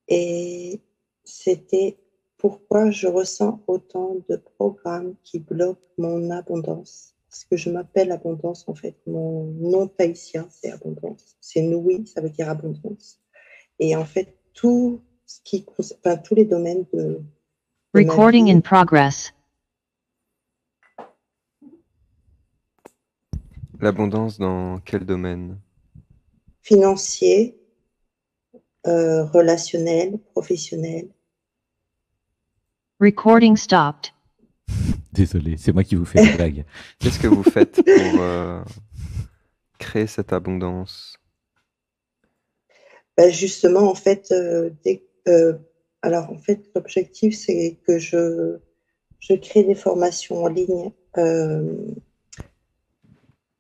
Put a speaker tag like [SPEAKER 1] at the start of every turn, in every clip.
[SPEAKER 1] Et c'était pourquoi je ressens autant de programmes qui bloquent mon abondance. Parce que je m'appelle abondance, en fait. Mon nom tahitien, c'est abondance. C'est Noui, ça veut dire abondance. Et en fait, tous les domaines de ma
[SPEAKER 2] Recording in
[SPEAKER 1] vie,
[SPEAKER 2] progress.
[SPEAKER 3] L'abondance dans quel domaine?
[SPEAKER 1] financiers, relationnels, professionnels.
[SPEAKER 2] Recording stopped.
[SPEAKER 4] Désolé, c'est moi qui vous fais des blagues.
[SPEAKER 3] Qu'est-ce que vous faites pour créer cette abondance?
[SPEAKER 1] Ben justement, en fait, alors en fait, l'objectif, c'est que je crée des formations en ligne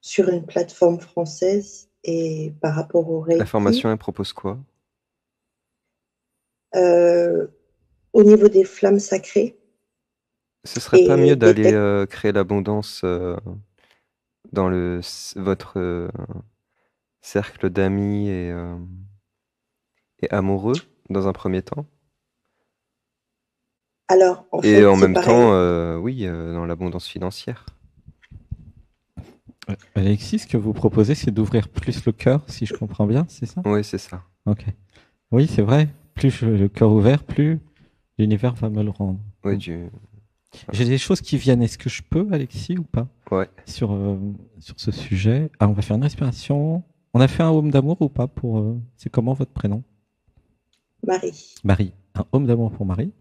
[SPEAKER 1] sur une plateforme française et par rapport au Reiki.
[SPEAKER 3] La formation, elle propose quoi?
[SPEAKER 1] Au niveau des flammes sacrées.
[SPEAKER 3] Ce serait pas
[SPEAKER 1] Et
[SPEAKER 3] mieux
[SPEAKER 1] des
[SPEAKER 3] d'aller créer l'abondance dans votre cercle d'amis et amoureux dans un premier temps?
[SPEAKER 1] Alors, en
[SPEAKER 3] Et
[SPEAKER 1] fait,
[SPEAKER 3] en
[SPEAKER 1] c'est
[SPEAKER 3] même
[SPEAKER 1] pareil.
[SPEAKER 3] temps, oui, dans l'abondance financière.
[SPEAKER 4] Alexis, ce que vous proposez, c'est d'ouvrir plus le cœur, si je comprends bien, c'est ça?
[SPEAKER 3] Oui, c'est ça.
[SPEAKER 4] Ok. Oui, c'est vrai. Plus le cœur ouvert, plus l'univers va me le rendre.
[SPEAKER 3] Oui,
[SPEAKER 4] J'ai des choses qui viennent. Est-ce que je peux, Alexis, ou pas?
[SPEAKER 3] Ouais.
[SPEAKER 4] Sur ce sujet. Ah, on va faire une respiration. On a fait un home d'amour ou pas pour. C'est comment votre prénom?
[SPEAKER 1] Marie.
[SPEAKER 4] Marie. Un home d'amour pour Marie.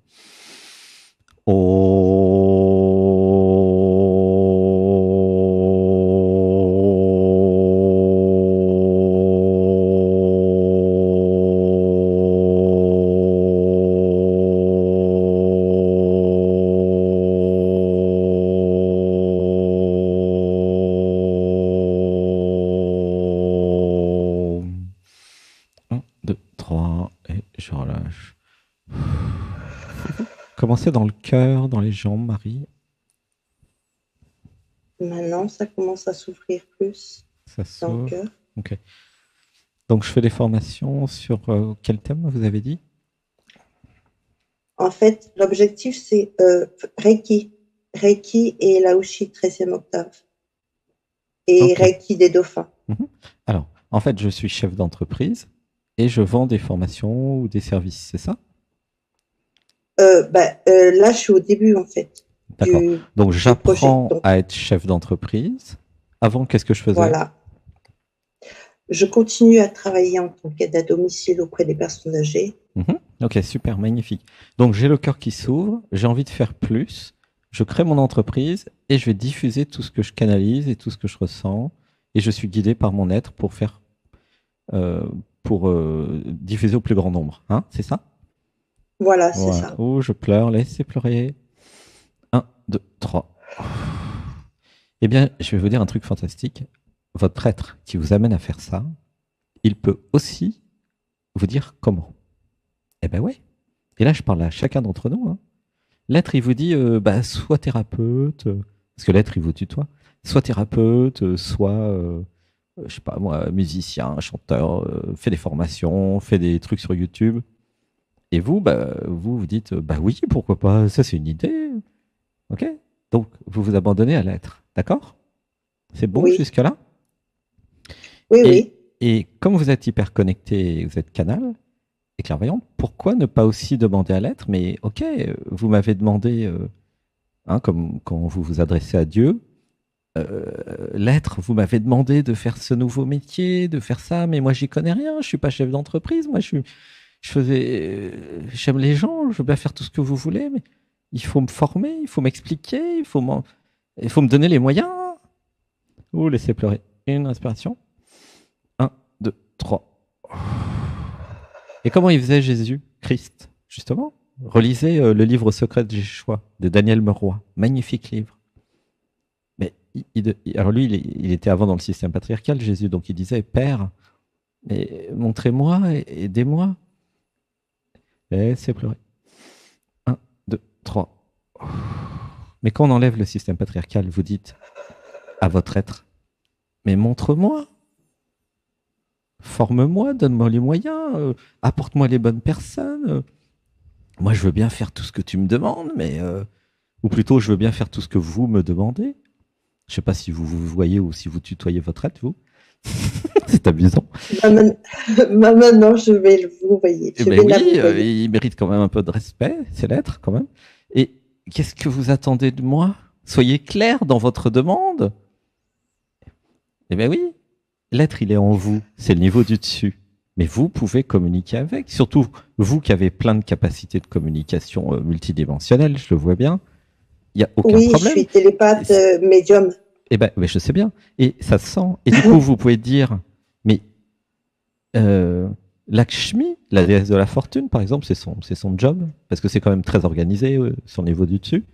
[SPEAKER 4] Un, deux, trois, et je relâche. Commencez dans le cœur, dans les jambes, Marie.
[SPEAKER 1] Maintenant, ça commence à s'ouvrir plus
[SPEAKER 4] Ça
[SPEAKER 1] dans le
[SPEAKER 4] s'ouvre.
[SPEAKER 1] cœur.
[SPEAKER 4] Ok. Donc, je fais des formations sur quel thème vous avez dit?
[SPEAKER 1] En fait, l'objectif, c'est Reiki. Reiki et Laoshi 13e octave. Et
[SPEAKER 4] Ok.
[SPEAKER 1] Reiki des dauphins.
[SPEAKER 4] Alors, en fait, je suis chef d'entreprise et je vends des formations ou des services, c'est ça?
[SPEAKER 1] Là, je suis au début, en fait.
[SPEAKER 4] D'accord. Donc,
[SPEAKER 1] projet.
[SPEAKER 4] j'apprends
[SPEAKER 1] Donc,
[SPEAKER 4] à être chef d'entreprise. Avant, qu'est-ce que je faisais?
[SPEAKER 1] voilà. Je continue à travailler en tant qu'aide à domicile auprès des personnes âgées.
[SPEAKER 4] Ok, super, magnifique. Donc, j'ai le cœur qui s'ouvre, j'ai envie de faire plus, je crée mon entreprise et je vais diffuser tout ce que je canalise et tout ce que je ressens. Et je suis guidé par mon être pour faire, pour diffuser au plus grand nombre. Hein, c'est ça?
[SPEAKER 1] Voilà, c'est ça.
[SPEAKER 4] Oh, je pleure, laissez pleurer. 1, 2, 3. Eh bien, je vais vous dire un truc fantastique. Votre être qui vous amène à faire ça, il peut aussi vous dire comment. Eh ben ouais. Et là, je parle à chacun d'entre nous. Hein. L'être, il vous dit, sois thérapeute, parce que l'être, il vous tutoie. Sois thérapeute, sois, je sais pas moi, musicien, chanteur, fais des formations, fais des trucs sur YouTube. Et vous, vous dites, oui, pourquoi pas, ça c'est une idée. Ok. Donc, vous vous abandonnez à l'être. D'accord? C'est bon
[SPEAKER 1] Oui.
[SPEAKER 4] jusque-là?
[SPEAKER 1] Oui, oui.
[SPEAKER 4] Et comme vous êtes hyper connecté, vous êtes canal et clairvoyant, pourquoi ne pas aussi demander à l'être? Mais ok, vous m'avez demandé, comme quand vous vous adressez à Dieu, l'être, vous m'avez demandé de faire ce nouveau métier, de faire ça, mais moi j'y connais rien, je suis pas chef d'entreprise, moi j'aime les gens, je veux bien faire tout ce que vous voulez, mais il faut me former, il faut m'expliquer, il faut me donner les moyens. Ou laissez pleurer. Une respiration. 1, 2, 3. Et comment il faisait Jésus, Christ, justement? Relisez le livre Secret de Jéhovah de Daniel Meroy. Magnifique livre. Mais alors lui, il était avant dans le système patriarcal, Jésus, donc il disait, Père, mais montrez-moi, aidez-moi. Laissez pleurer. 1, 2, 3. Mais quand on enlève le système patriarcal, vous dites à votre être, mais montre-moi. forme-moi, donne-moi les moyens, apporte-moi les bonnes personnes. Moi, je veux bien faire tout ce que tu me demandes, mais ou plutôt, je veux bien faire tout ce que vous me demandez. Je sais pas si vous vous voyez ou si vous tutoyez votre aide, vous. C'est amusant.
[SPEAKER 1] Maintenant, je vais vous voyez.
[SPEAKER 4] Eh ben oui, il mérite quand même un peu de respect, c'est l'être quand même. Et qu'est-ce que vous attendez de moi? Soyez clair dans votre demande. Eh bien oui, l'être, il est en vous. C'est le niveau du dessus. Mais vous pouvez communiquer avec. Surtout, vous qui avez plein de capacités de communication multidimensionnelles, je le vois bien. Il n'y a aucun problème.
[SPEAKER 1] Oui, je suis télépathe médium.
[SPEAKER 4] Eh ben, je sais bien. Et ça se sent. Et du coup, vous pouvez dire, mais Lakshmi, la déesse de la fortune, par exemple, c'est son job, parce que c'est quand même très organisé, son niveau du dessus.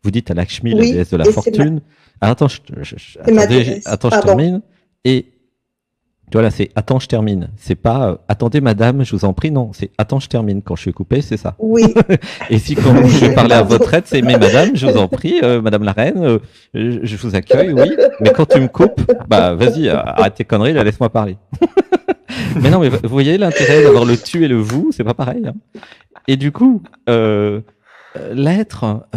[SPEAKER 4] Vous dites à Lakshmi, la déesse de la fortune. Alors, attends, je termine. Et voilà, c'est attends, je termine. C'est pas attendez, madame, je vous en prie. Non, c'est attends, je termine. Quand je suis coupé, c'est ça.
[SPEAKER 1] Oui.
[SPEAKER 4] Et si quand je vais parler à votre aide, c'est mais madame, je vous en prie, madame la reine, je vous accueille, oui. Mais quand tu me coupes, bah vas-y, arrête tes conneries, là, laisse-moi parler. Mais non, mais vous voyez l'intérêt d'avoir le tu et le vous, c'est pas pareil. Hein. Et du coup, l'être,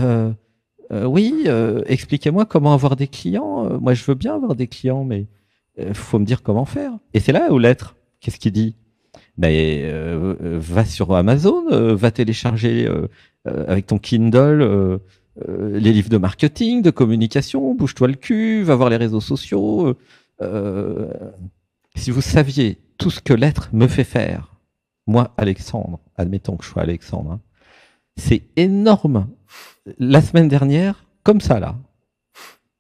[SPEAKER 4] oui, expliquez-moi comment avoir des clients. Moi, je veux bien avoir des clients, mais faut me dire comment faire. Et c'est là où l'être, qu'est-ce qu'il dit? Va sur Amazon, va télécharger avec ton Kindle les livres de marketing, de communication, bouge-toi le cul, va voir les réseaux sociaux. Si vous saviez tout ce que l'être me fait faire, moi, Alexandre, admettons que je sois Alexandre, hein, c'est énorme. La semaine dernière, comme ça là,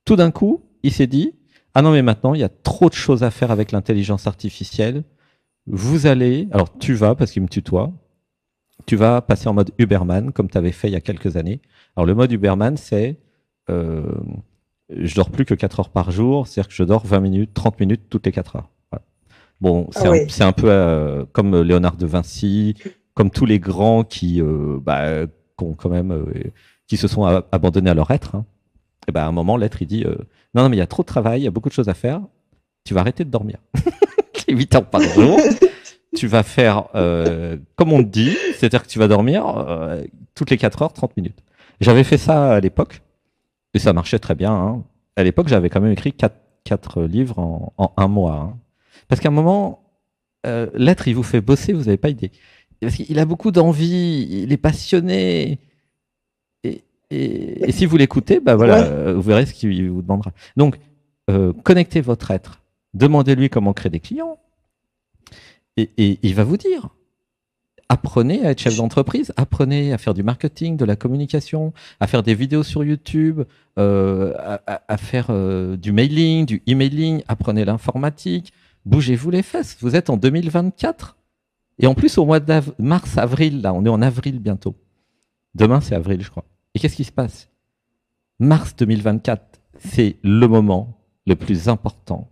[SPEAKER 4] tout d'un coup, il s'est dit, ah non mais maintenant, il y a trop de choses à faire avec l'intelligence artificielle. Vous allez, alors tu vas, parce qu'il me tutoie, tu vas passer en mode Uberman, comme tu avais fait il y a quelques années. Alors le mode Uberman, c'est, je dors plus que 4 heures par jour, c'est-à-dire que je dors 20 minutes, 30 minutes toutes les 4 heures. Voilà. Bon, c'est un peu comme Léonard de Vinci, comme tous les grands qui quand même, qui se sont abandonnés à leur être. Hein. Et à un moment, l'être, il dit non, mais il y a trop de travail, il y a beaucoup de choses à faire, tu vas arrêter de dormir. 8 heures par jour. Tu vas faire comme on te dit, c'est-à-dire que tu vas dormir toutes les 4 heures, 30 minutes. J'avais fait ça à l'époque, et ça marchait très bien. Hein. À l'époque, j'avais quand même écrit 4 livres en un mois. Hein. Parce qu'à un moment, l'être, il vous fait bosser, vous n'avez pas idée. Parce qu'il a beaucoup d'envie, il est passionné. Et si vous l'écoutez, voilà, vous verrez ce qu'il vous demandera. Donc, connectez votre être. Demandez-lui comment créer des clients. Et il va vous dire. Apprenez à être chef d'entreprise, apprenez à faire du marketing, de la communication, à faire des vidéos sur YouTube, à faire du mailing, du emailing, apprenez l'informatique, bougez-vous les fesses. Vous êtes en 2024. Et en plus, au mois de mars, avril, là, on est en avril bientôt. Demain, c'est avril, je crois. Et qu'est-ce qui se passe? Mars 2024, c'est le moment le plus important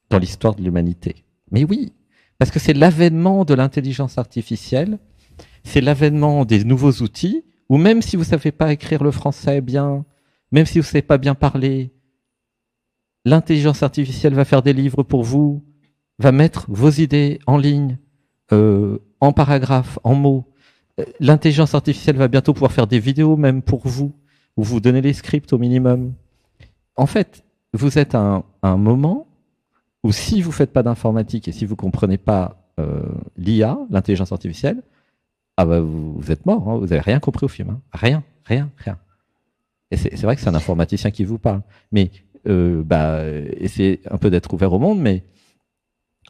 [SPEAKER 4] dans l'histoire de l'humanité. Mais oui, parce que c'est l'avènement de l'intelligence artificielle, c'est l'avènement des nouveaux outils, où même si vous ne savez pas écrire le français bien, même si vous ne savez pas bien parler, l'intelligence artificielle va faire des livres pour vous, va mettre vos idées en ligne, en paragraphes, en mots. L'intelligence artificielle va bientôt pouvoir faire des vidéos même pour vous, où vous donnez les scripts au minimum. En fait, vous êtes à un moment où si vous ne faites pas d'informatique et si vous ne comprenez pas l'IA, l'intelligence artificielle, vous êtes mort, hein, vous n'avez rien compris au film. Hein. Rien. Et c'est vrai que c'est un informaticien qui vous parle. Mais essayez un peu d'être ouvert au monde, mais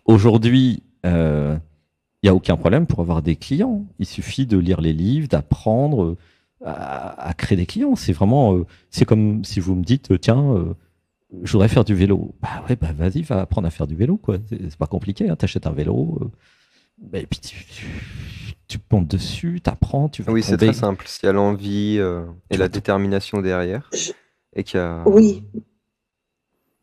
[SPEAKER 4] aujourd'hui, il n'y a aucun problème pour avoir des clients. Il suffit de lire les livres, d'apprendre à créer des clients. C'est vraiment, c'est comme si vous me dites, tiens, je voudrais faire du vélo. Vas-y, va apprendre à faire du vélo, quoi. C'est pas compliqué, hein. T'achètes un vélo, et puis tu montes dessus, t'apprends, tu vas
[SPEAKER 3] Oui,
[SPEAKER 4] tomber.
[SPEAKER 3] c'est très simple. S'il y a l'envie et la détermination derrière, et qu'il y a...
[SPEAKER 1] Oui,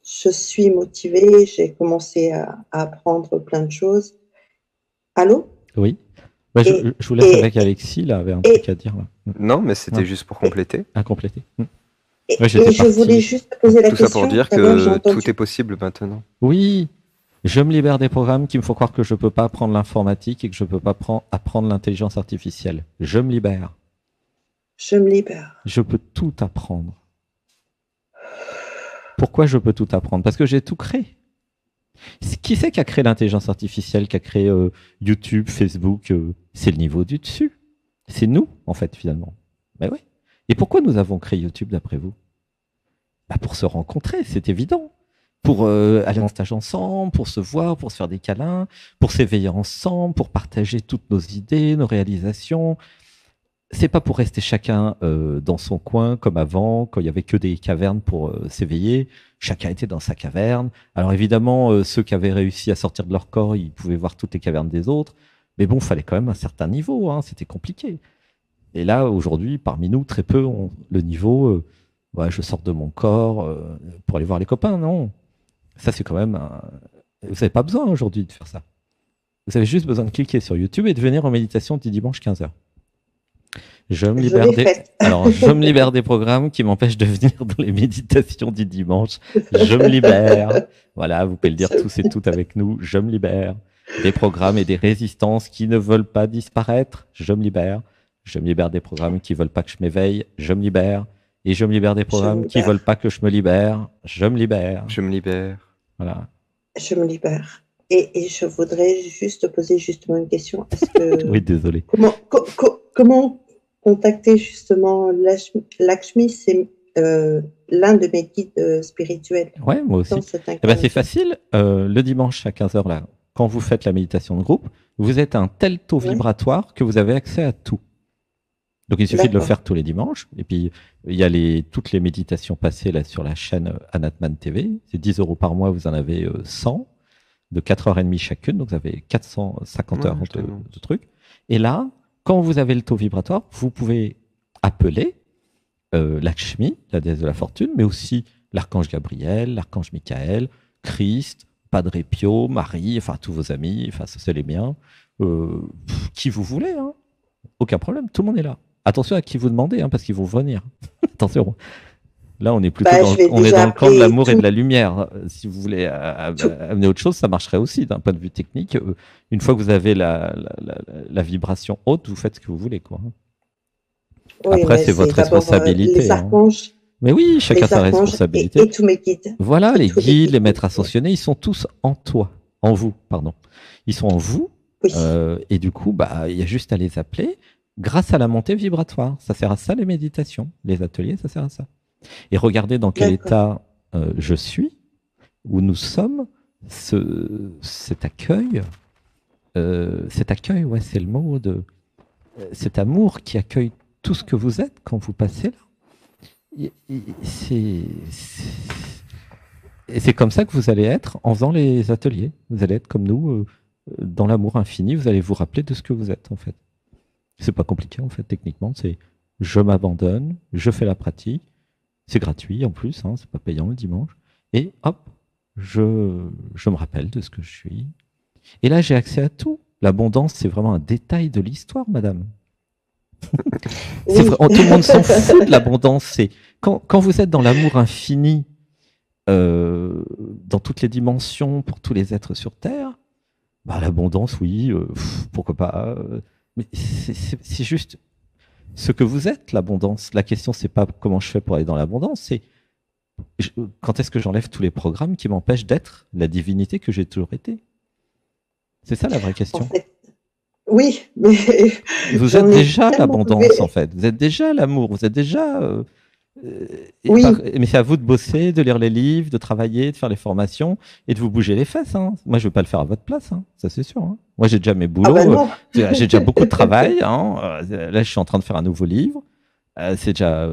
[SPEAKER 1] je suis motivée, j'ai commencé à apprendre plein de choses. Allô?
[SPEAKER 4] Oui. Je vous laisse avec Alexis, là, avait un truc à dire. Là.
[SPEAKER 3] Non, mais c'était juste pour compléter.
[SPEAKER 4] À compléter.
[SPEAKER 1] Et je voulais juste poser la question.
[SPEAKER 3] Tout ça pour dire que tout est possible maintenant.
[SPEAKER 4] Oui, Je me libère des programmes qui me font croire que je ne peux pas apprendre l'informatique et que je ne peux pas apprendre l'intelligence artificielle. Je me libère.
[SPEAKER 1] Je me libère.
[SPEAKER 4] Je peux tout apprendre. Pourquoi je peux tout apprendre? Parce que j'ai tout créé. Qui c'est qui a créé l'intelligence artificielle, qui a créé YouTube, Facebook? C'est le niveau du dessus. C'est nous, en fait, finalement. Ben oui. Et pourquoi nous avons créé YouTube, d'après vous? Pour se rencontrer, c'est évident. Pour aller en stage ensemble, pour se voir, pour se faire des câlins, pour s'éveiller ensemble, pour partager toutes nos idées, nos réalisations. C'est pas pour rester chacun dans son coin comme avant, quand il y avait que des cavernes pour s'éveiller. Chacun était dans sa caverne. Alors évidemment, ceux qui avaient réussi à sortir de leur corps, ils pouvaient voir toutes les cavernes des autres. Mais bon, il fallait quand même un certain niveau, hein, c'était compliqué. Et là, aujourd'hui, parmi nous, très peu ont le niveau je sors de mon corps pour aller voir les copains. Non, ça c'est quand même... Vous n'avez pas besoin aujourd'hui de faire ça. Vous avez juste besoin de cliquer sur YouTube et de venir en méditation du dimanche 15h. Je me libère des programmes qui m'empêchent de venir dans les méditations du dimanche. Je me libère. Voilà, vous pouvez le dire tous et toutes avec nous. Je me libère des programmes et des résistances qui ne veulent pas disparaître. Je me libère. Je me libère des programmes qui veulent pas que je m'éveille. Je me libère. Et je me libère des programmes qui veulent pas que je me libère. Je me libère.
[SPEAKER 3] Je me libère.
[SPEAKER 4] Voilà.
[SPEAKER 1] Je me libère. Et je voudrais juste poser justement une question. Est-ce que
[SPEAKER 4] oui, désolé.
[SPEAKER 1] Comment contacter justement Lakshmi? C'est l'un de mes guides spirituels.
[SPEAKER 4] Ouais, moi aussi. C'est facile. Le dimanche à 15h, là, quand vous faites la méditation de groupe, vous êtes à un tel taux vibratoire que vous avez accès à tout. Donc, il suffit de le faire tous les dimanches. Et puis, il y a toutes les méditations passées là, sur la chaîne Anatman TV. C'est 10 € par mois, vous en avez 100, de 4h30 chacune. Donc, vous avez 450 heures de trucs. Et là, quand vous avez le taux vibratoire, vous pouvez appeler Lakshmi, la déesse de la fortune, mais aussi l'archange Gabriel, l'archange Michael, Christ, Padre Pio, Marie, enfin tous vos amis, enfin ça c'est les miens, qui vous voulez, hein. Aucun problème, tout le monde est là. Attention à qui vous demandez, hein, parce qu'ils vont venir. Attention. Là, on est plutôt dans le camp de l'amour et de la lumière. Si vous voulez amener autre chose, ça marcherait aussi d'un point de vue technique. Une fois que vous avez la vibration haute, vous faites ce que vous voulez, quoi. Oui, après, c'est votre responsabilité.
[SPEAKER 1] Les archanges.
[SPEAKER 4] Mais oui, chacun sa responsabilité.
[SPEAKER 1] Et tous mes guides.
[SPEAKER 4] Voilà, les guides, les maîtres ascensionnés, ils sont tous en toi, en vous, pardon. Ils sont en vous. Oui. Et du coup, il y a juste à les appeler grâce à la montée vibratoire. Ça sert à ça, les méditations. Les ateliers, ça sert à ça. Et regardez dans quel état je suis, où nous sommes, cet accueil, ouais, c'est le mot de cet amour qui accueille tout ce que vous êtes quand vous passez là. Et c'est comme ça que vous allez être en faisant les ateliers. Vous allez être comme nous, dans l'amour infini, vous allez vous rappeler de ce que vous êtes en fait. C'est pas compliqué en fait, techniquement, c'est je m'abandonne, je fais la pratique. C'est gratuit en plus, hein, c'est pas payant le dimanche. Et hop, je me rappelle de ce que je suis. Et là, j'ai accès à tout. L'abondance, c'est vraiment un détail de l'histoire, madame. Oui. Tout le monde s'en fout de l'abondance. C'est quand vous êtes dans l'amour infini, dans toutes les dimensions, pour tous les êtres sur Terre, l'abondance, oui, pourquoi pas. Mais c'est juste... ce que vous êtes, l'abondance. La question, c'est pas comment je fais pour aller dans l'abondance, c'est quand est-ce que j'enlève tous les programmes qui m'empêchent d'être la divinité que j'ai toujours été. C'est ça la vraie question. En fait,
[SPEAKER 1] oui, mais
[SPEAKER 4] vous êtes déjà l'abondance en fait. Vous êtes déjà l'amour. Vous êtes déjà. Oui. Mais c'est à vous de bosser, de lire les livres, de travailler, de faire les formations et de vous bouger les fesses. Hein. Moi, je ne vais pas le faire à votre place, hein. Ça c'est sûr. Hein. Moi, j'ai déjà mes boulots, j'ai déjà beaucoup de travail. Hein. Là, je suis en train de faire un nouveau livre. C'est déjà.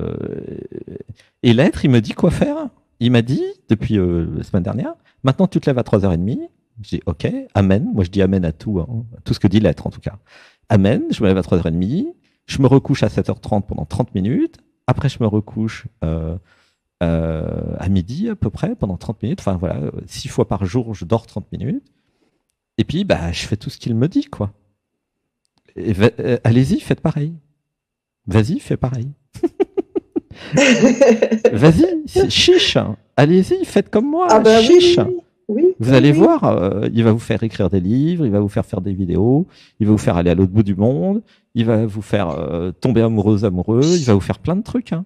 [SPEAKER 4] Et l'être, il me dit quoi faire. Il m'a dit depuis la semaine dernière. Maintenant, tu te lèves à 3h30. Je dis OK, amen. Moi, je dis amen à tout, hein. Tout ce que dit l'être en tout cas. Amen. Je me lève à 3h30. Je me recouche à 7h30 pendant 30 minutes. Après, je me recouche à midi à peu près, pendant 30 minutes. Enfin, voilà, 6 fois par jour, je dors 30 minutes. Et puis, je fais tout ce qu'il me dit, quoi. Allez-y, faites pareil. Vas-y, fais pareil. Vas-y, chiche. Allez-y, faites comme moi, chiche.
[SPEAKER 1] Oui,
[SPEAKER 4] Vous
[SPEAKER 1] oui,
[SPEAKER 4] allez
[SPEAKER 1] oui.
[SPEAKER 4] voir, il va vous faire écrire des livres, il va vous faire des vidéos, il va vous faire aller à l'autre bout du monde, il va vous faire tomber amoureux, il va vous faire plein de trucs. Hein.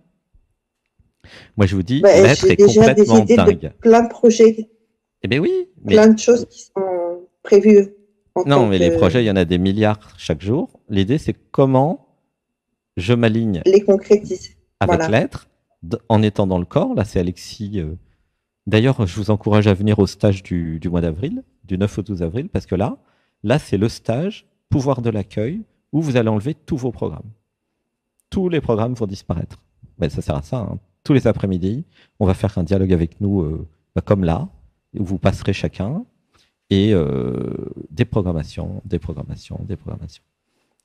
[SPEAKER 4] Moi, je vous dis,
[SPEAKER 1] Ben,
[SPEAKER 4] l'être
[SPEAKER 1] j'ai
[SPEAKER 4] est
[SPEAKER 1] déjà des
[SPEAKER 4] complètement
[SPEAKER 1] idées de
[SPEAKER 4] dingue.
[SPEAKER 1] plein de projets,
[SPEAKER 4] Eh bien oui, mais
[SPEAKER 1] plein de choses qui sont prévues en
[SPEAKER 4] non,
[SPEAKER 1] tant
[SPEAKER 4] mais les
[SPEAKER 1] que
[SPEAKER 4] projets, il y en a des milliards chaque jour. L'idée, c'est comment je m'aligne
[SPEAKER 1] les concrétiser.
[SPEAKER 4] avec
[SPEAKER 1] Voilà.
[SPEAKER 4] l'être en étant dans le corps. Là, c'est Alexis. D'ailleurs, je vous encourage à venir au stage du mois d'avril, du 9 au 12 avril, parce que là, c'est le stage pouvoir de l'accueil où vous allez enlever tous vos programmes. Tous les programmes vont disparaître. Ben, ça sert à ça. Hein. Tous les après-midi, on va faire un dialogue avec nous, comme là, où vous passerez chacun, et des programmations.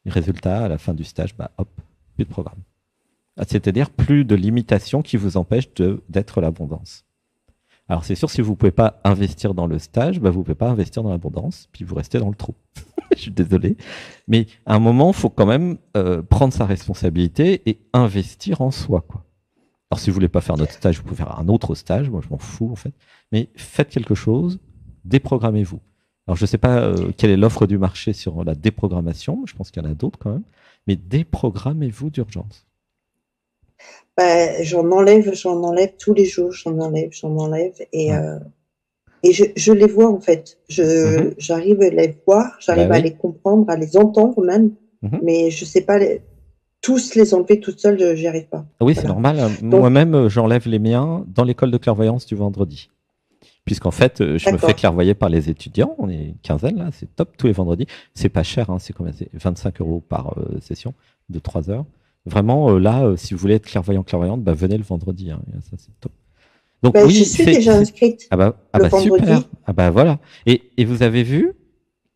[SPEAKER 4] Et résultat, à la fin du stage, bah, hop, plus de programme. C'est-à-dire plus de limitations qui vous empêchent d'être l'abondance. Alors c'est sûr, si vous ne pouvez pas investir dans le stage, bah, vous ne pouvez pas investir dans l'abondance, puis vous restez dans le trou. Je suis désolé. Mais à un moment, il faut quand même prendre sa responsabilité et investir en soi, quoi. Alors si vous voulez pas faire notre stage, vous pouvez faire un autre stage, moi je m'en fous en fait. Mais faites quelque chose, déprogrammez-vous. Alors je ne sais pas quelle est l'offre du marché sur la déprogrammation, je pense qu'il y en a d'autres quand même, mais déprogrammez-vous d'urgence.
[SPEAKER 1] Ben, j'en enlève tous les jours, j'en enlève, et,
[SPEAKER 4] Ouais.
[SPEAKER 1] et je les vois en fait.
[SPEAKER 4] Mhm.
[SPEAKER 1] J'arrive à les voir, j'arrive
[SPEAKER 4] Bah
[SPEAKER 1] à
[SPEAKER 4] oui.
[SPEAKER 1] les comprendre, à les entendre même,
[SPEAKER 4] Mhm.
[SPEAKER 1] mais je sais pas tous les enlever toute seule, j'y arrive pas.
[SPEAKER 4] Oui, c'est
[SPEAKER 1] Voilà.
[SPEAKER 4] normal.
[SPEAKER 1] Donc,
[SPEAKER 4] Moi-même, j'enlève les miens dans l'école de clairvoyance du vendredi. Puisqu'en fait, je me fais
[SPEAKER 1] d'accord.
[SPEAKER 4] clairvoyer par les étudiants. On est une quinzaine là, c'est top tous les vendredis. C'est pas cher, hein, c'est combien? C'est 25 € par session de 3 heures. Vraiment, là, si vous voulez être clairvoyante, bah, venez le vendredi. Hein, et ça, c'est top. Donc
[SPEAKER 1] Ben, je
[SPEAKER 4] oui,
[SPEAKER 1] suis déjà inscrite
[SPEAKER 4] ah
[SPEAKER 1] le
[SPEAKER 4] bah super.
[SPEAKER 1] vendredi.
[SPEAKER 4] Ah bah voilà. Et vous avez vu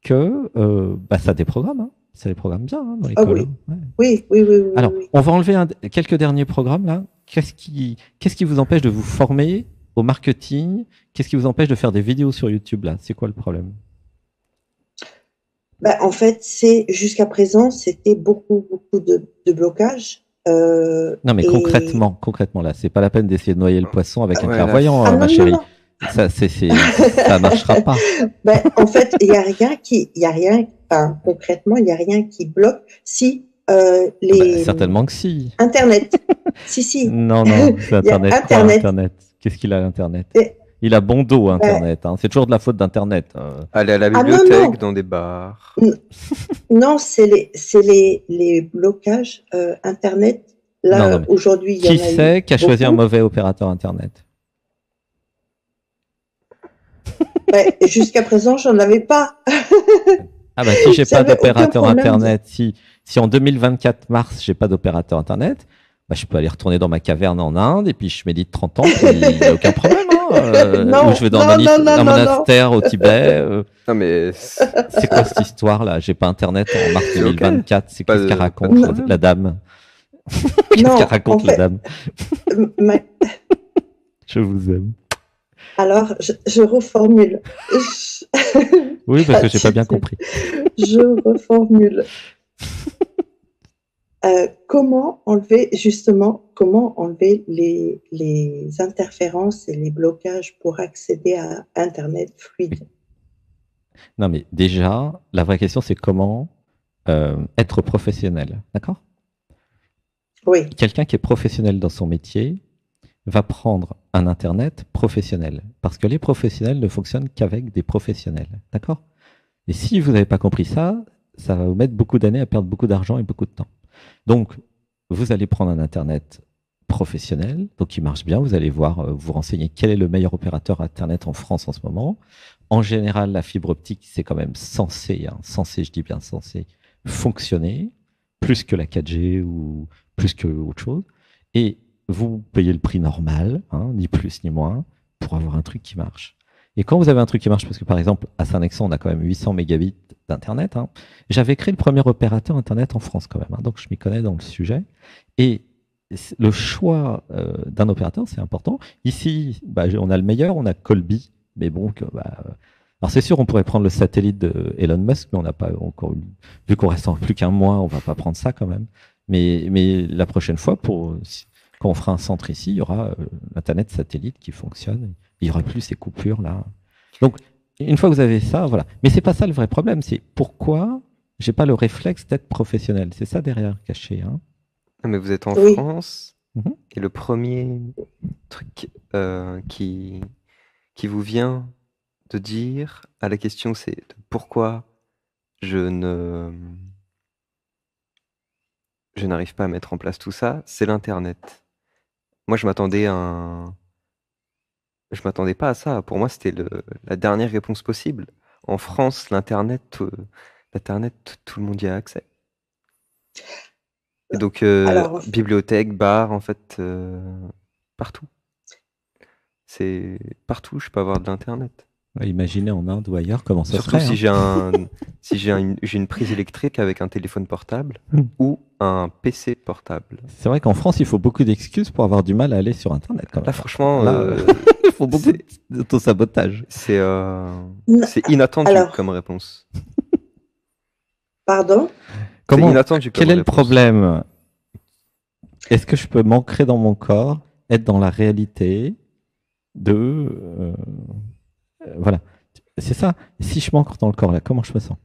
[SPEAKER 4] que bah, ça déprogramme. Hein. Ça déprogramme bien hein, dans
[SPEAKER 1] Ah
[SPEAKER 4] l'école.
[SPEAKER 1] oui,
[SPEAKER 4] Hein. Ouais.
[SPEAKER 1] oui, oui, oui, oui,
[SPEAKER 4] Alors,
[SPEAKER 1] oui.
[SPEAKER 4] on va enlever quelques derniers programmes là. Qu'est-ce qui vous empêche de vous former au marketing? Qu'est-ce qui vous empêche de faire des vidéos sur YouTube là? C'est quoi le problème?
[SPEAKER 1] Ben, en fait, jusqu'à présent, c'était beaucoup, beaucoup de blocages.
[SPEAKER 4] Non, mais
[SPEAKER 1] Et
[SPEAKER 4] concrètement là, c'est pas la peine d'essayer de noyer le poisson avec un
[SPEAKER 3] Ouais,
[SPEAKER 4] clairvoyant,
[SPEAKER 1] ah
[SPEAKER 4] ma
[SPEAKER 1] non, non,
[SPEAKER 4] chérie.
[SPEAKER 1] non.
[SPEAKER 4] Ça marchera pas.
[SPEAKER 1] Ben, en fait, il y a rien, enfin, concrètement, il y a rien qui bloque. Si
[SPEAKER 4] Ah bah, certainement que si.
[SPEAKER 1] Internet, si,
[SPEAKER 4] Non, c'est
[SPEAKER 1] il y a
[SPEAKER 4] Internet. Quoi,
[SPEAKER 1] Internet.
[SPEAKER 4] Internet? Qu'est-ce qu'il a, Internet?
[SPEAKER 1] Et,
[SPEAKER 4] Il a bon dos,
[SPEAKER 1] ben,
[SPEAKER 4] Internet. Hein. C'est toujours de la faute d'Internet.
[SPEAKER 3] Aller à la
[SPEAKER 1] ah non,
[SPEAKER 3] bibliothèque,
[SPEAKER 1] non,
[SPEAKER 3] dans des bars.
[SPEAKER 1] non, c'est les blocages Internet.
[SPEAKER 4] Non,
[SPEAKER 1] Là,
[SPEAKER 4] mais
[SPEAKER 1] aujourd'hui, il y
[SPEAKER 4] qui
[SPEAKER 1] en a eu
[SPEAKER 4] c'est qui a choisi un
[SPEAKER 1] beaucoup.
[SPEAKER 4] mauvais opérateur Internet?
[SPEAKER 1] Ben, jusqu'à présent, j'en avais pas.
[SPEAKER 4] Ah bah si j'ai pas
[SPEAKER 1] J'avais aucun
[SPEAKER 4] d'opérateur
[SPEAKER 1] problème.
[SPEAKER 4] Internet, si en 2024 mars j'ai pas d'opérateur Internet, bah, je peux aller retourner dans ma caverne en Inde et puis je médite 30 ans, puis il n'y a aucun problème. Hein, ou
[SPEAKER 1] Non,
[SPEAKER 4] je vais dans
[SPEAKER 1] non, non, non,
[SPEAKER 4] un
[SPEAKER 1] non, non.
[SPEAKER 4] monastère au Tibet.
[SPEAKER 3] Non, mais
[SPEAKER 4] C'est quoi cette histoire là? J'ai pas Internet en mars
[SPEAKER 3] C'est ok.
[SPEAKER 4] 2024. C'est
[SPEAKER 3] Pas
[SPEAKER 4] qu'est-ce qu'elle
[SPEAKER 3] de
[SPEAKER 4] raconte
[SPEAKER 3] problème.
[SPEAKER 4] la dame? Qu'est-ce
[SPEAKER 1] Non,
[SPEAKER 4] qu'elle
[SPEAKER 1] en
[SPEAKER 4] raconte la
[SPEAKER 1] fait,
[SPEAKER 4] dame?
[SPEAKER 1] ma-
[SPEAKER 4] Je vous aime.
[SPEAKER 1] alors, je reformule.
[SPEAKER 4] Oui, parce que j'ai pas bien compris.
[SPEAKER 1] Je reformule. Comment enlever les interférences et les blocages pour accéder à Internet fluide?
[SPEAKER 4] Non, mais déjà, la vraie question c'est comment être professionnel, d'accord?
[SPEAKER 1] Oui,
[SPEAKER 4] Quelqu'un qui est professionnel dans son métier va prendre un Internet professionnel. Parce que les professionnels ne fonctionnent qu'avec des professionnels. D'accord? Et si vous n'avez pas compris ça, ça va vous mettre beaucoup d'années à perdre beaucoup d'argent et beaucoup de temps. Donc, vous allez prendre un Internet professionnel, donc qui marche bien. Vous allez voir, vous renseigner quel est le meilleur opérateur Internet en France en ce moment. En général, la fibre optique, c'est quand même censé, je dis bien censé, fonctionner plus que la 4G ou plus que autre chose. Et vous payez le prix normal, ni plus ni moins, pour avoir un truc qui marche. Et quand vous avez un truc qui marche, parce que par exemple, à Saint-Nexon, on a quand même 800 mégabits d'Internet, j'avais créé le premier opérateur Internet en France quand même, donc je m'y connais dans le sujet. Et le choix d'un opérateur, c'est important. Ici, on a le meilleur, on a Colby, mais bon, alors c'est sûr, on pourrait prendre le satellite de Elon Musk, mais on n'a pas encore eu, vu qu'on reste en plus qu'un mois, on va pas prendre ça quand même. Mais la prochaine fois, quand on fera un centre ici, il y aura l'Internet satellite qui fonctionne. Il n'y aura plus ces coupures là. Donc, une fois que vous avez ça, voilà. Mais c'est pas ça le vrai problème. C'est pourquoi j'ai pas le réflexe d'être professionnel. C'est ça derrière caché. Hein.
[SPEAKER 3] Non, mais vous êtes en
[SPEAKER 1] Oui,
[SPEAKER 3] France,
[SPEAKER 4] Mhm.
[SPEAKER 3] et le premier truc qui vous vient de dire à la question, c'est pourquoi je ne je n'arrive pas à mettre en place tout ça, c'est l'internet. Moi, je m'attendais pas à ça. Pour moi, c'était la dernière réponse possible. En France, l'internet, tout le monde y a accès. Et donc,
[SPEAKER 1] alors,
[SPEAKER 3] bibliothèque, bar, en fait, partout. C'est partout, je peux avoir de l'internet.
[SPEAKER 4] Imaginez en Inde ou ailleurs comment ça
[SPEAKER 3] Surtout
[SPEAKER 4] serait.
[SPEAKER 3] si
[SPEAKER 4] Hein.
[SPEAKER 3] j'ai une prise électrique avec un téléphone portable
[SPEAKER 4] Hmm.
[SPEAKER 3] ou un PC portable.
[SPEAKER 4] C'est vrai qu'en France, il faut beaucoup d'excuses pour avoir du mal à aller sur Internet quand
[SPEAKER 3] Là,
[SPEAKER 4] même.
[SPEAKER 3] franchement,
[SPEAKER 4] Là, il faut beaucoup
[SPEAKER 3] c'est
[SPEAKER 4] d'auto-sabotage.
[SPEAKER 3] c'est
[SPEAKER 1] n-
[SPEAKER 3] c'est inattendu
[SPEAKER 1] alors,
[SPEAKER 3] comme réponse.
[SPEAKER 1] pardon?
[SPEAKER 3] C'est
[SPEAKER 4] Comment,
[SPEAKER 3] inattendu comme
[SPEAKER 4] quel est le
[SPEAKER 3] réponse.
[SPEAKER 4] problème? Est-ce que je peux m'ancrer dans mon corps, être dans la réalité de... voilà. C'est ça. Si je m'ancre dans le corps, là, comment je me sens?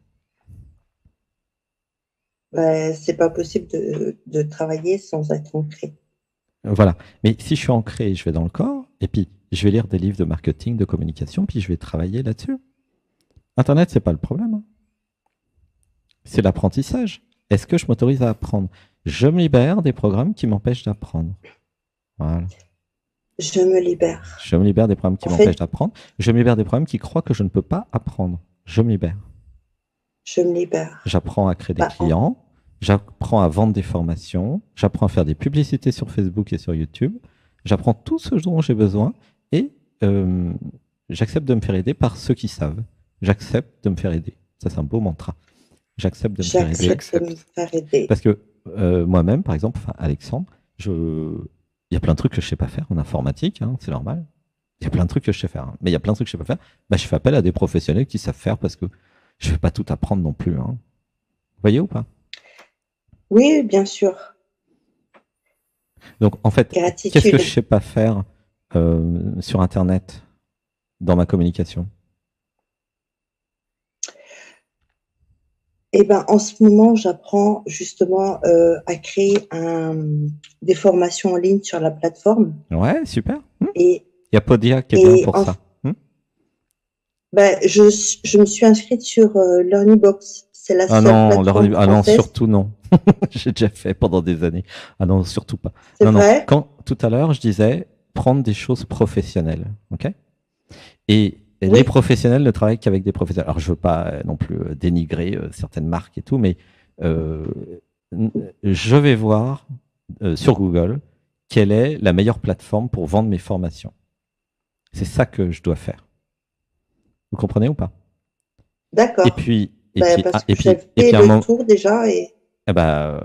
[SPEAKER 1] Ben, c'est pas possible de travailler sans être ancré.
[SPEAKER 4] Voilà. Mais si je suis ancré, je vais dans le corps, et puis je vais lire des livres de marketing, de communication, puis je vais travailler là-dessus. Internet, c'est pas le problème. Hein. C'est l'apprentissage. Est-ce que je m'autorise à apprendre? Je me libère des programmes qui m'empêchent d'apprendre. Voilà.
[SPEAKER 1] Je me libère.
[SPEAKER 4] Je me libère des programmes qui
[SPEAKER 1] En
[SPEAKER 4] m'empêchent
[SPEAKER 1] fait,
[SPEAKER 4] d'apprendre. Je me libère des programmes qui croient que je ne peux pas apprendre. Je me libère.
[SPEAKER 1] je me libère.
[SPEAKER 4] J'apprends à créer des
[SPEAKER 1] Bah,
[SPEAKER 4] clients. J'apprends à vendre des formations. J'apprends à faire des publicités sur Facebook et sur YouTube. J'apprends tout ce dont j'ai besoin et euh, j'accepte de me faire aider par ceux qui savent. J'accepte de me faire aider. Ça, c'est un beau mantra. J'accepte de me faire aider
[SPEAKER 1] j'accepte de me
[SPEAKER 3] J'accepte.
[SPEAKER 1] faire aider.
[SPEAKER 4] parce que moi-même, par exemple, enfin, Alexandre, il y a plein de trucs que je sais pas faire en informatique, hein, c'est normal. Il y a plein de trucs que je sais faire, hein. Mais il y a plein de trucs que je sais pas faire. Bah, je fais appel à des professionnels qui savent faire parce que je vais pas tout apprendre non plus. Hein. Vous voyez ou pas?
[SPEAKER 1] Oui, bien sûr.
[SPEAKER 4] Donc, en fait, qu'est-ce que je
[SPEAKER 1] Gratitude.
[SPEAKER 4] sais pas faire sur Internet dans ma communication?
[SPEAKER 1] Eh ben, en ce moment, j'apprends justement à créer des formations en ligne sur la plateforme.
[SPEAKER 4] Ouais, super.
[SPEAKER 1] Et,
[SPEAKER 4] Il y a Podia qui est bien
[SPEAKER 1] et
[SPEAKER 4] pour ça.
[SPEAKER 1] ben, je me suis inscrite sur Learnybox. C'est la
[SPEAKER 4] Ah
[SPEAKER 1] seule
[SPEAKER 4] non,
[SPEAKER 1] plateforme
[SPEAKER 4] ah non,
[SPEAKER 1] française.
[SPEAKER 4] surtout non. J'ai déjà fait pendant des années. Ah non, surtout pas.
[SPEAKER 1] C'est
[SPEAKER 4] Non, non.
[SPEAKER 1] vrai?
[SPEAKER 4] Quand tout à l'heure, je disais prendre des choses professionnelles, ok? Et les
[SPEAKER 1] Oui.
[SPEAKER 4] professionnels ne travaillent qu'avec des professionnels. Alors, je veux pas non plus dénigrer certaines marques et tout, mais euh, je vais voir sur Google quelle est la meilleure plateforme pour vendre mes formations. C'est ça que je dois faire. Vous comprenez ou pas? Et
[SPEAKER 1] D'accord.
[SPEAKER 4] puis,
[SPEAKER 1] Ben, parce que
[SPEAKER 4] et
[SPEAKER 1] j'avais
[SPEAKER 4] puis, à un
[SPEAKER 1] le
[SPEAKER 4] moment,
[SPEAKER 1] tour déjà et
[SPEAKER 4] eh ben,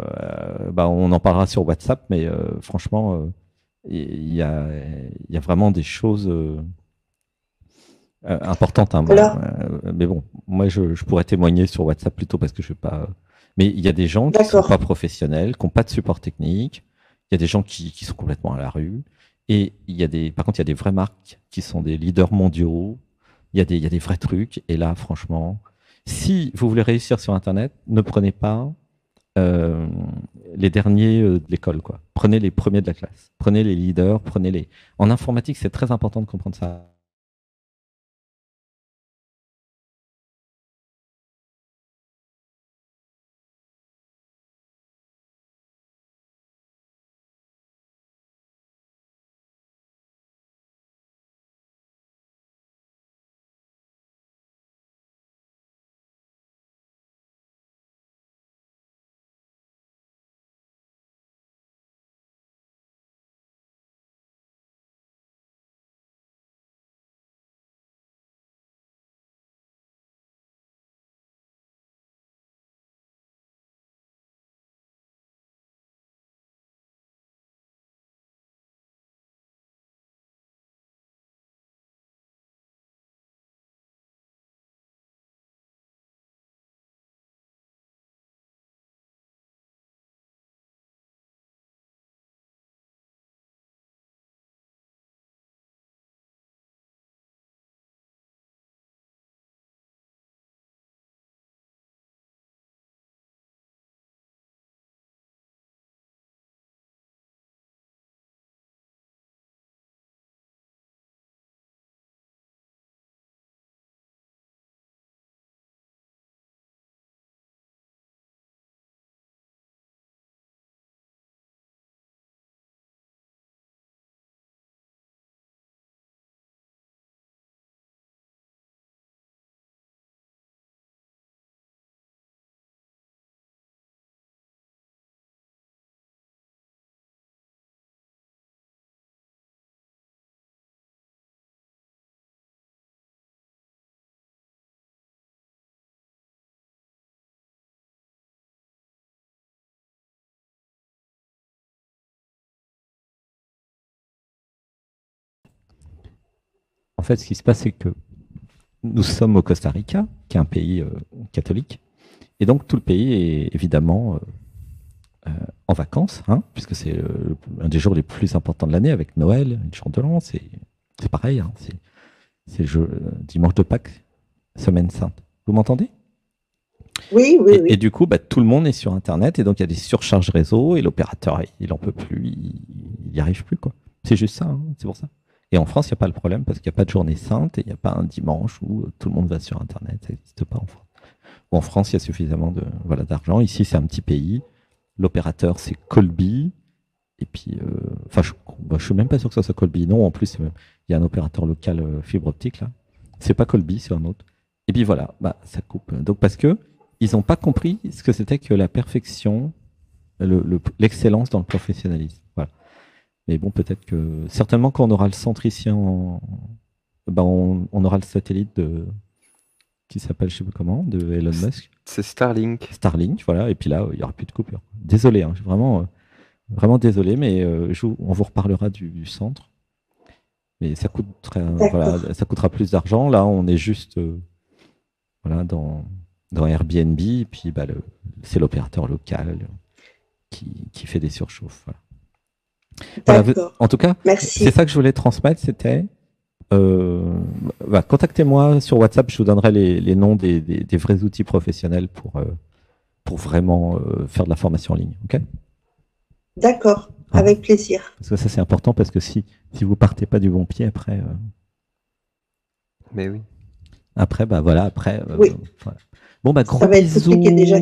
[SPEAKER 4] on en parlera sur WhatsApp, mais franchement, il y a vraiment des choses importantes. Hein,
[SPEAKER 1] alors,
[SPEAKER 4] mais bon, moi, je pourrais témoigner sur WhatsApp plutôt parce que je ne sais pas. Mais il y a des gens qui sont
[SPEAKER 1] d'accord.
[SPEAKER 4] pas professionnels, qui n'ont pas de support technique. Il y a des gens qui sont complètement à la rue. Et par contre, il y a des vraies marques qui sont des leaders mondiaux. Il y a des vrais trucs. Et là, franchement, si vous voulez réussir sur Internet, ne prenez pas euh, les derniers de l'école, quoi. Prenez les premiers de la classe. Prenez les leaders, prenez les. En informatique, c'est très important de comprendre ça. en fait, ce qui se passe, c'est que nous sommes au Costa Rica, qui est un pays catholique, et donc tout le pays est évidemment en vacances, hein, puisque c'est un des jours les plus importants de l'année avec Noël, le jour de l'an, c'est pareil, hein, c'est le dimanche de Pâques, semaine sainte. Vous m'entendez?
[SPEAKER 1] Oui, oui,
[SPEAKER 4] Et
[SPEAKER 1] oui.
[SPEAKER 4] du coup, tout le monde est sur Internet et donc il y a des surcharges réseau et l'opérateur, il en peut plus, il n'y arrive plus, quoi. C'est juste ça, hein, c'est pour ça. Et en France, il n'y a pas le problème parce qu'il n'y a pas de journée sainte et il n'y a pas un dimanche où tout le monde va sur Internet. Ça n'existe pas en France. Ou en France, il y a suffisamment d'argent. Ici, c'est un petit pays. L'opérateur, c'est Colby. Et puis, je suis même pas sûr que ça soit Colby. Non, en plus, il y a un opérateur local fibre optique là. C'est pas Colby, c'est un autre. Et puis voilà, ça coupe. Donc parce que ils n'ont pas compris ce que c'était que la perfection, l'excellence dans le professionnalisme. Voilà. Mais bon, peut-être que certainement quand on aura le centre ici, on aura le satellite qui s'appelle, je sais pas comment, de Elon Musk.
[SPEAKER 3] C'est Starlink.
[SPEAKER 4] Starlink, voilà. Et puis là, il n'y aura plus de coupure. Désolé, hein, je suis vraiment désolé, mais on vous reparlera du centre. Mais ça ça coûtera plus d'argent. Là, on est juste dans Airbnb. Et puis, c'est l'opérateur local qui fait des surchauffes. Voilà. Voilà, en tout cas, c'est ça que je voulais transmettre. C'était contactez-moi sur WhatsApp. Je vous donnerai les noms des vrais outils professionnels pour vraiment faire de la formation en ligne. Ok?
[SPEAKER 1] D'accord, avec plaisir.
[SPEAKER 4] Parce que ça, c'est important parce que si vous partez pas du bon pied après.
[SPEAKER 3] Mais oui.
[SPEAKER 4] Après, voilà.
[SPEAKER 1] Oui.
[SPEAKER 4] Voilà. Bon, gros
[SPEAKER 1] ça va être compliqué déjà.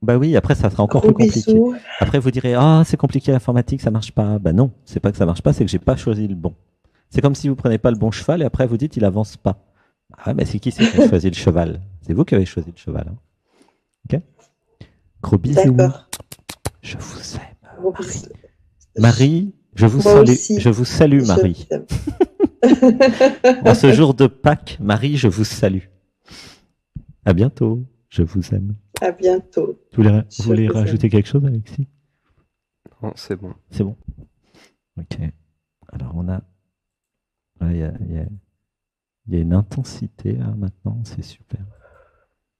[SPEAKER 4] Oui, après, ça sera encore plus compliqué. Bisous. Après, vous direz, c'est compliqué l'informatique, ça marche pas. Non, c'est pas que ça marche pas, c'est que j'ai pas choisi le bon. C'est comme si vous prenez pas le bon cheval et après vous dites, il avance pas. Mais c'est qui qui a choisi le cheval? C'est vous qui avez choisi le cheval. Hein. Ok? Gros bisous. Je vous aime. Marie, je vous salue.
[SPEAKER 1] Aussi.
[SPEAKER 4] Je vous salue, Marie. En ce jour de Pâques, Marie, je vous salue. À bientôt. Je vous aime.
[SPEAKER 1] À bientôt.
[SPEAKER 4] Vous voulez rajouter quelque chose, Alexis?
[SPEAKER 3] Non, c'est bon.
[SPEAKER 4] C'est bon. Ok. Alors, on a... Il y a une intensité là maintenant, c'est super.